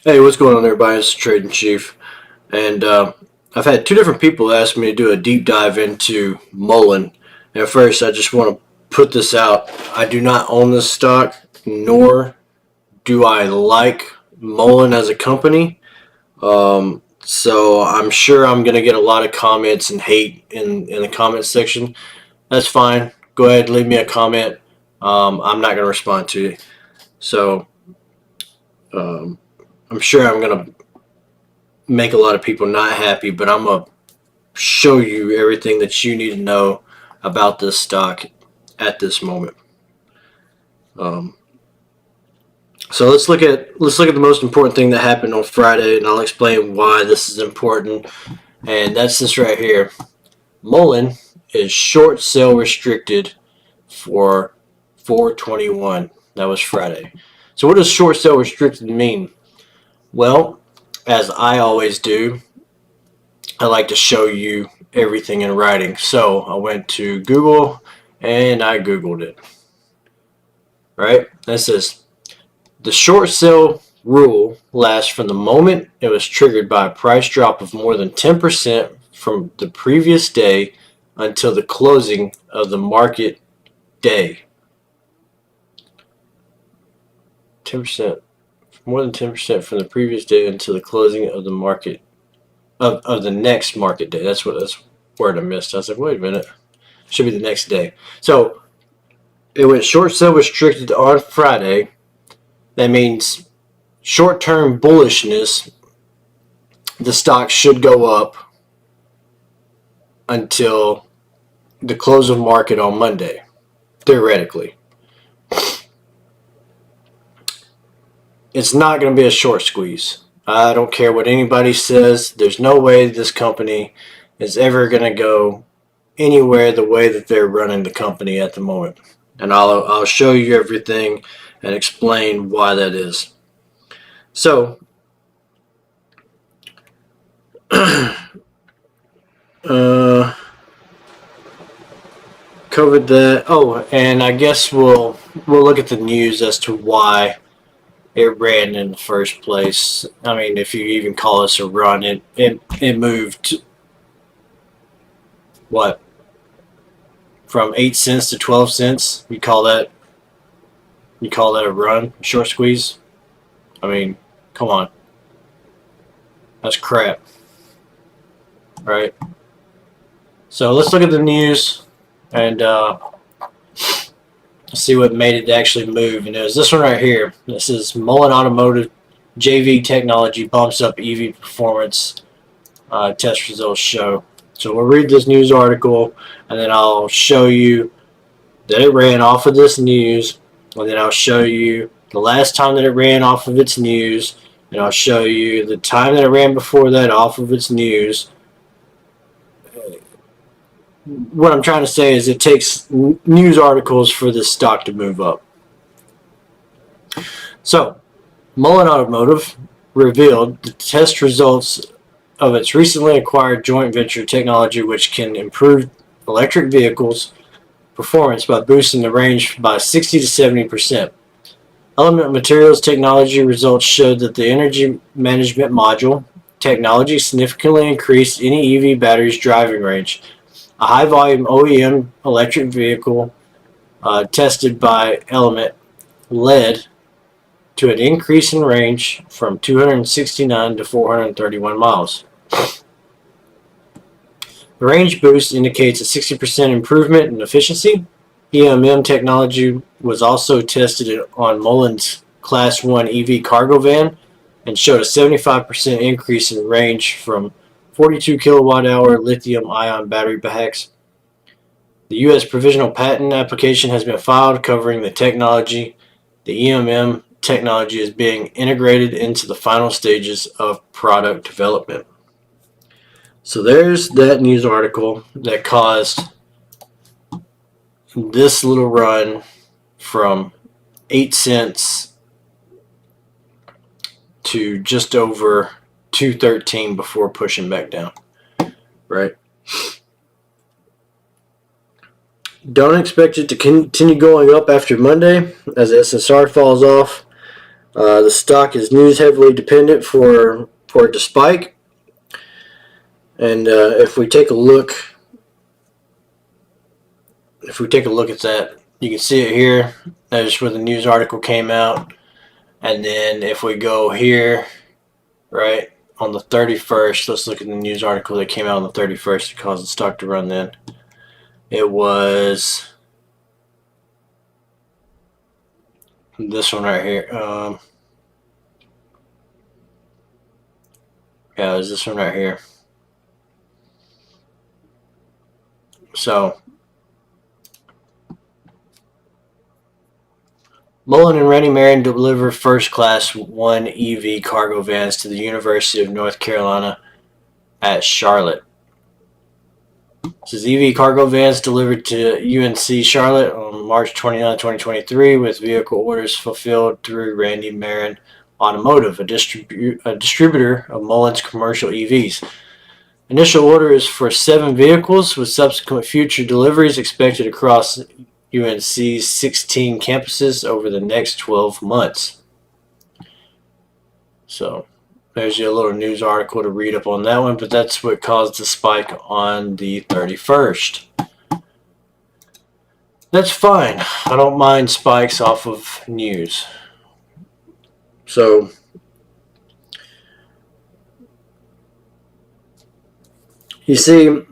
Hey, what's going on, everybody? It's Trading Chief, and I've had two different people ask me to do a deep dive into Mullen. And first, I just want to put this out: I do not own this stock, nor do I like Mullen as a company. So I'm sure I'm gonna get a lot of comments and hate in the comment section. That's fine. Go ahead, leave me a comment. I'm not gonna respond to it. So um, I'm sure I'm gonna make a lot of people not happy, but I'm gonna show you everything that you need to know about this stock at this moment. Um, so let's look at the most important thing that happened on Friday, and I'll explain why this is important. And that's this right here. Mullen is short sale restricted for 421. That was Friday. So what does short sale restricted mean? Well, as I always do, I like to show you everything in writing. So I went to Google and I Googled it. Right? That says the short sale rule lasts from the moment it was triggered by a price drop of more than 10% from the previous day until the closing of the market day. 10%, more than 10% from the previous day until the closing of the market of the next market day. That's word I missed. I was like, wait a minute, should be the next day. So it went short sale restricted on Friday. That means short-term bullishness. The stock should go up until the close of market on Monday, theoretically. It's not going to be a short squeeze. I don't care what anybody says. There's no way this company is ever going to go anywhere the way that they're running the company at the moment. And I'll show you everything and explain why that is. So, covered that. Oh, and I guess we'll look at the news as to why it ran in the first place. I mean, if you even call this a run, it moved what, from 8 cents to 12 cents. You call that a run, short squeeze? I mean, come on, that's crap, right? So let's look at the news and see what made it actually move. And it was this one right here. This is Mullen Automotive JV technology bumps up EV performance. Test results show. So we'll read this news article, and then I'll show you that it ran off of this news, and then I'll show you the last time that it ran off of its news, and I'll show you the time that it ran before that off of its news. What I'm trying to say is it takes news articles for this stock to move up. So, Mullen Automotive revealed the test results of its recently acquired joint venture technology, which can improve electric vehicles performance by boosting the range by 60 to 70%. Element Materials technology results showed that the energy management module technology significantly increased any EV battery's driving range. A high-volume OEM electric vehicle tested by Element led to an increase in range from 269 to 431 miles. The range boost indicates a 60% improvement in efficiency. EMM technology was also tested on Mullen's Class 1 EV cargo van and showed a 75% increase in range from 42 kilowatt-hour lithium-ion battery packs. The U.S. provisional patent application has been filed covering the technology. The EMM technology is being integrated into the final stages of product development. So there's that news article that caused this little run from 8 cents to just over 213 before pushing back down, right? Don't expect it to continue going up after Monday as SSR falls off. The stock is news heavily dependent for it to spike. And if we take a look at that, you can see it here. That's where the news article came out. And then if we go here, right, on the 31st, let's look at the news article that came out on the 31st to cause the stock to run then. It was this one right here. Yeah, it was this one right here. So Mullen and Rennie Marion deliver first class 1 EV cargo vans to the University of North Carolina at Charlotte. This is EV cargo vans delivered to UNC Charlotte on March 29, 2023, with vehicle orders fulfilled through Randy Marion Automotive, a distributor of Mullen's commercial EVs. Initial order is for 7 vehicles, with subsequent future deliveries expected across UNC's 16 campuses over the next 12 months. So there's your little news article to read up on that one, but that's what caused the spike on the 31st. That's fine. I don't mind spikes off of news. So you see,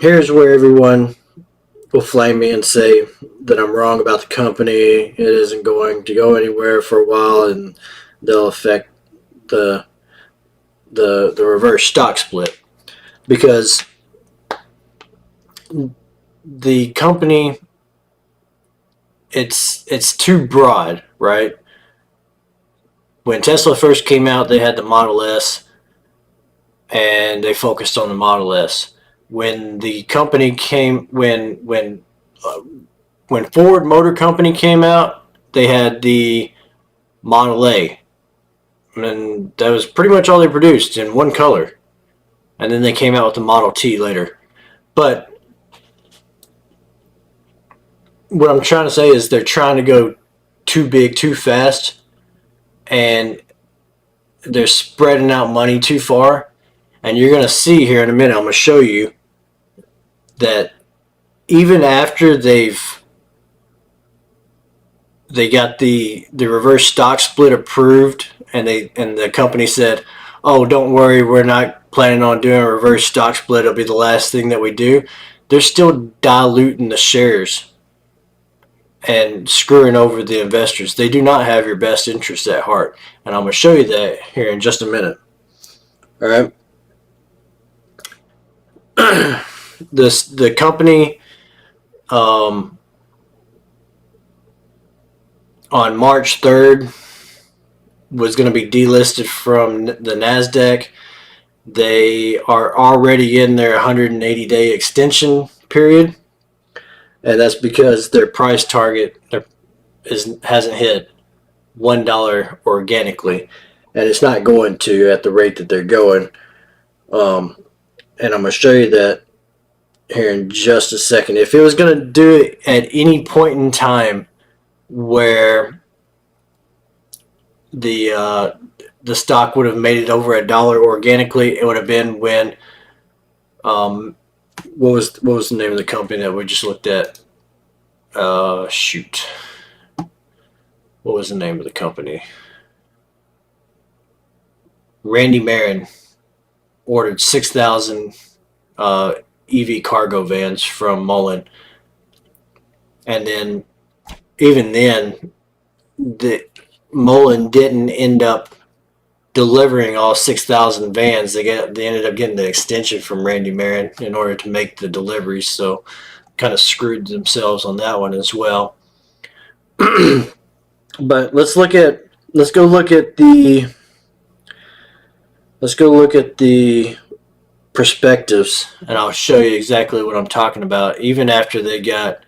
here's where everyone will flame me and say that I'm wrong about the company. It isn't going to go anywhere for a while, and they'll affect the reverse stock split, because the company, it's too broad, right? When Tesla first came out, they had the Model S, and they focused on the Model S. When the company came, when Ford Motor Company came out, they had the Model A, and that was pretty much all they produced in one color. And then they came out with the Model T later. But what I'm trying to say is they're trying to go too big too fast, and they're spreading out money too far. And you're going to see here in a minute, I'm going to show you that even after they got the reverse stock split approved, and the company said, oh, don't worry, we're not planning on doing a reverse stock split, it'll be the last thing that we do, they're still diluting the shares and screwing over the investors. They do not have your best interests at heart, and I'm going to show you that here in just a minute. All right. The company on March 3rd was going to be delisted from the NASDAQ. They are already in their 180-day extension period, and that's because their price target hasn't hit $1 organically, and it's not going to at the rate that they're going. And I'm going to show you that here in just a second. If it was going to do it at any point in time where the stock would have made it over $1 organically, it would have been when what was the name of the company that we just looked at? Shoot. What was the name of the company? Randy Marion ordered 6,000 EV cargo vans from Mullen, and then even then, the Mullen didn't end up delivering all 6,000 vans. They ended up getting the extension from Randy Marion in order to make the deliveries, so kind of screwed themselves on that one as well. But let's go look at the perspectives, and I'll show you exactly what I'm talking about. Even after they got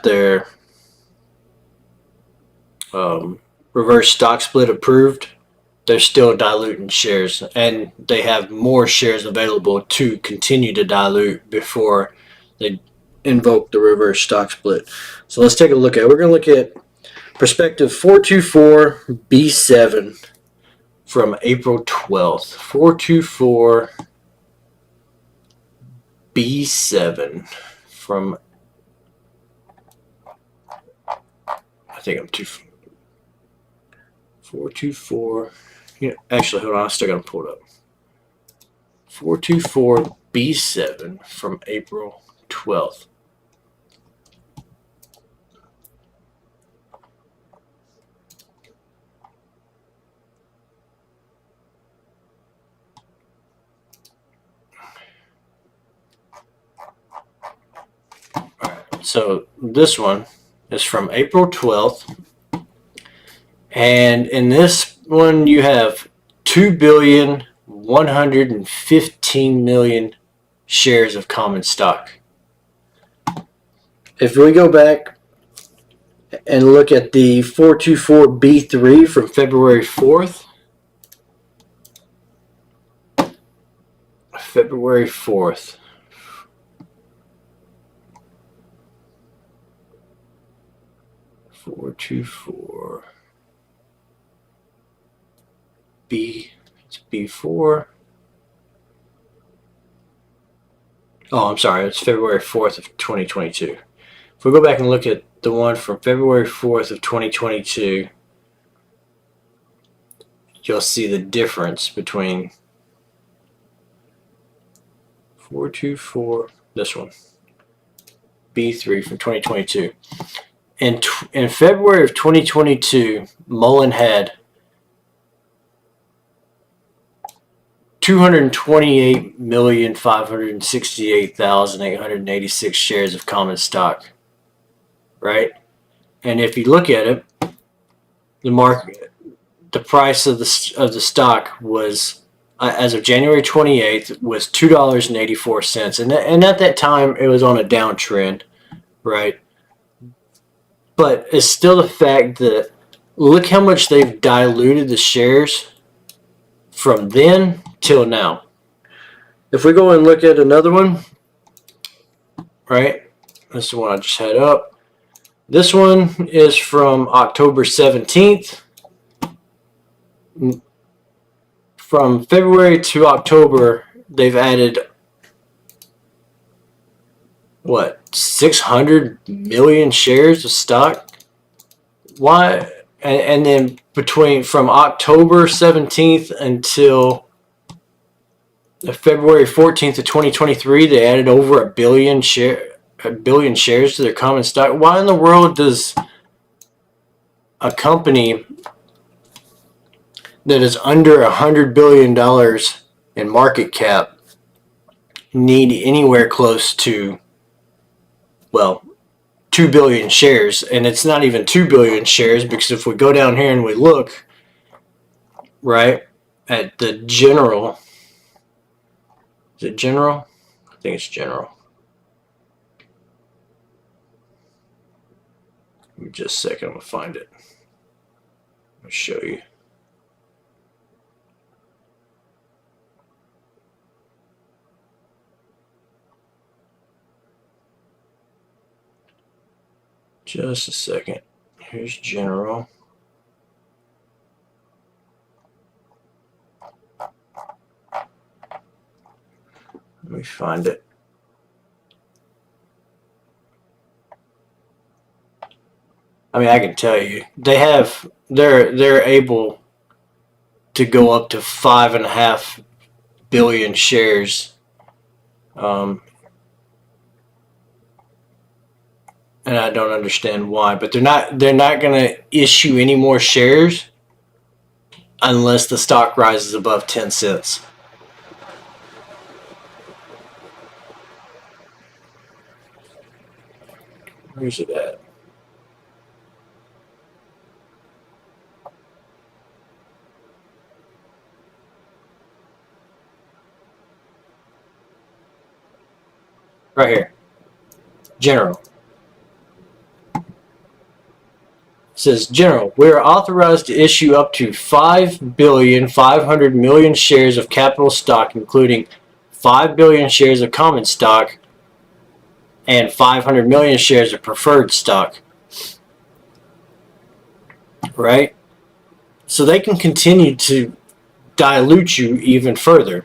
their reverse stock split approved, they're still diluting shares, and they have more shares available to continue to dilute before they invoke the reverse stock split. So let's take a look at it. We're going to look at perspective 424B7 from April 12th. 424B7 from, I think I'm too, 424, actually, hold on, I still got to pull it up. 424B7 from April 12th. So this one is from April 12th, and in this one you have 2,115,000,000 shares of common stock. If we go back and look at the 424B3 from February 4th, February 4th. It's B4. Oh, I'm sorry, it's February 4th of 2022. If we go back and look at the one from February 4th of 2022, you'll see the difference between 424, this one, B3 from 2022. In February of 2022, Mullen had 228,568,886 shares of common stock, right? And if you look at it, the price of the stock was, as of January 28th, was $2.84, and at that time it was on a downtrend, right? But it's still the fact that look how much they've diluted the shares from then till now. If we go and look at another one, right? This is the one I just had up. This one is from October 17th. From February to October, they've added, what, 600 million shares of stock? Why? And then from October 17th until February 14th of 2023, they added over a billion shares to their common stock. Why in the world does a company that is under $100 billion in market cap need anywhere close to, well, 2 billion shares? And it's not even 2 billion shares, because if we go down here and we look, right, at the general, is it general? I think it's general. Give me just a second, I'm going to find it. I'll show you. Just a second. Here's general. Let me find it. I mean, I can tell you, they're able to go up to 5.5 billion shares. And I don't understand why, but they're not going to issue any more shares unless the stock rises above 10 cents. Where's it at? Right here. General. It says, General, we are authorized to issue up to 5,500,000,000 shares of capital stock, including 5 billion shares of common stock and 500 million shares of preferred stock, right? So they can continue to dilute you even further.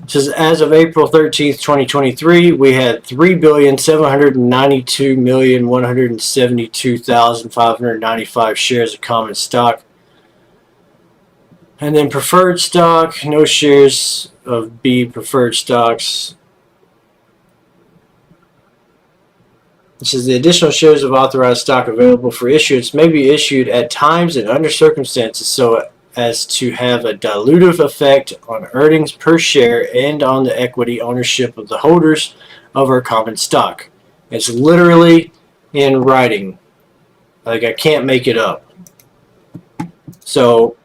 It says as of April 13th, 2023, we had 3,792,172,595 shares of common stock. And then preferred stock, no shares of B preferred stocks. It says the additional shares of authorized stock available for issuance may be issued at times and under circumstances so as to have a dilutive effect on earnings per share and on the equity ownership of the holders of our common stock. It's literally in writing. Like, I can't make it up. So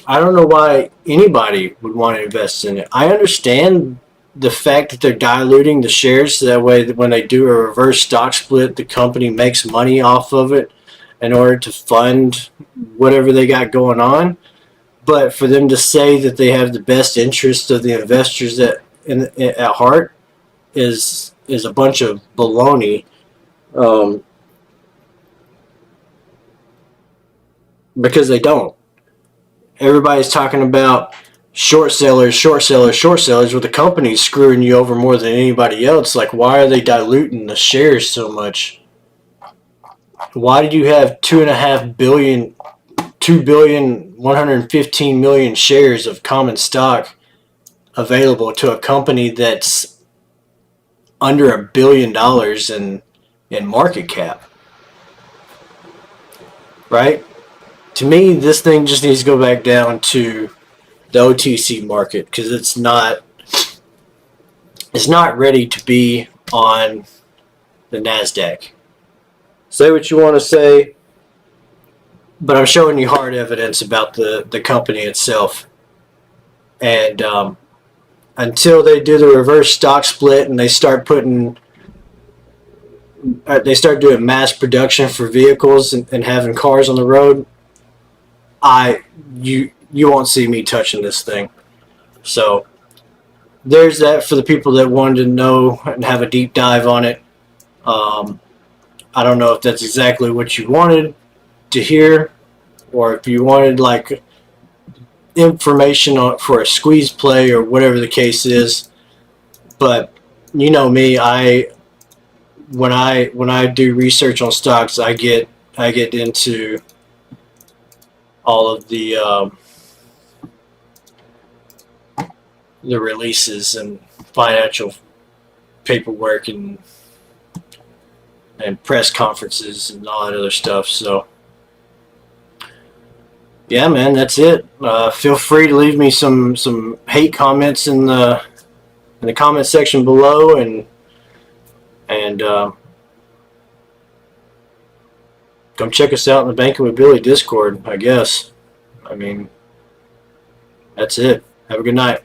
I don't know why anybody would want to invest in it. I understand the fact that they're diluting the shares so that way that when they do a reverse stock split, the company makes money off of it in order to fund whatever they got going on. But for them to say that they have the best interest of the investors at heart is a bunch of baloney. Because they don't. Everybody's talking about short sellers, short sellers, short sellers, with the company's screwing you over more than anybody else. Like, why are they diluting the shares so much? Why did you have 2,115,000,000 shares of common stock available to a company that's under $1 billion in market cap? Right? To me, this thing just needs to go back down to the OTC market because it's not ready to be on the NASDAQ. Say what you want to say, but I'm showing you hard evidence about the company itself. And until they do the reverse stock split and they start doing mass production for vehicles and having cars on the road, you won't see me touching this thing. So there's that for the people that wanted to know and have a deep dive on it. I don't know if that's exactly what you wanted to hear, or if you wanted like information for a squeeze play or whatever the case is. But you know me, when I do research on stocks, I get into all of the releases and financial paperwork and press conferences and all that other stuff. So yeah, man, that's it. Feel free to leave me some hate comments in the comment section below, and come check us out in the Banking with Billy Discord, I guess. I mean, that's it. Have a good night.